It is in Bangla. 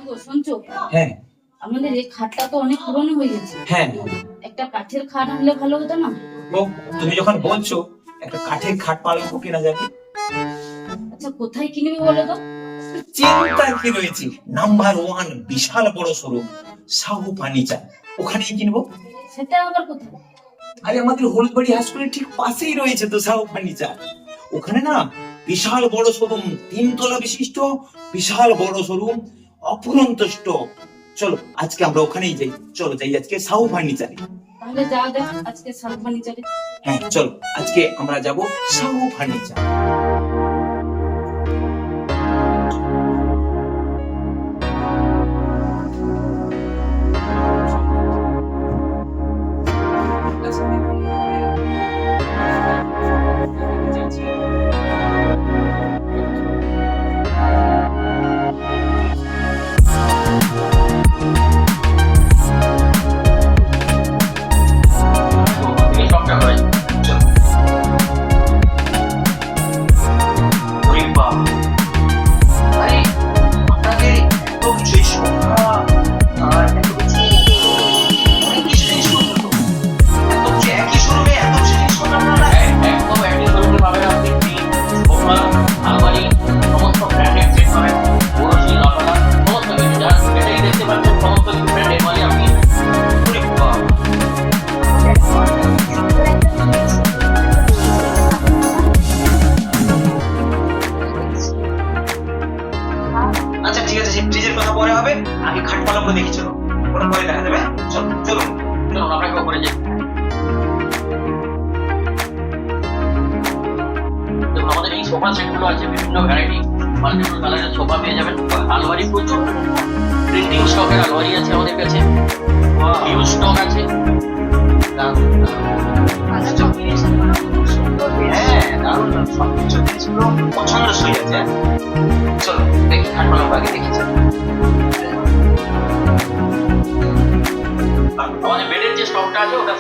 গো শুনছো? হ্যাঁ আমাদের এই খাটটা তো অনেক পুরনো হয়ে গেছে। হ্যাঁ একটা কাঠের খাট আনলে ভালো হতো না? ও, তুমি যখন বলছো একটা কাঠের খাট পালঙ্ক কেনা যাবে। আচ্ছা কোথায় কিনবি বলো তো? চিন্তার কি রয়েছে, নাম্বার 1 বিশাল বড় শোরুম সাহু ফার্নিচার, ওখানেই কিনবো। সেটা আবার কোথায়? আরে আমাদের হলুদবাড়ি হাই স্কুলের ঠিক পাশেই রয়েছে তো সাহু ফার্নিচার। ওখানে না বিশাল বড় শোরুম, 3 তলা বিশিষ্ট বিশাল বড় শোরুম, অফুরন্ত স্টক। চলো আজকে আমরা ওখানেই যাই, চলো যাই আজকে সাহু ফার্নিচারে। তাহলে যাওয়া যাক আজকে শাল ফার্নিচারে। হ্যাঁ চলো আজকে আমরা যাব সাহু ফার্নিচার। আচ্ছা ঠিক আছে, সেই ফ্রিজের কথা পরে হবে, আগে খাট পালঙ্ক দেখি, চলো ওটা পরে দেখা যাবে। চলো চলো চলো আপনাকে উপরে যাই। দেখুন আমাদের এই সোফা সেটগুলো আছে বিভিন্ন ভ্যারাইটি, মাল্টিপল কালারের সোফা পেয়ে যাবেন। আলমারি প্রচুর প্রিন্টিং স্টকের আলমারি আছে আমাদের কাছে, হিউজ স্টক আছে। হ্যাঁ দারুণ, সবকিছু জিনিসগুলো পছন্দসই আছে। চলো দেখি খাট পালঙ্ক আগে দেখি। চলো আমাদের বেডের যে স্টকটা আছে ওটা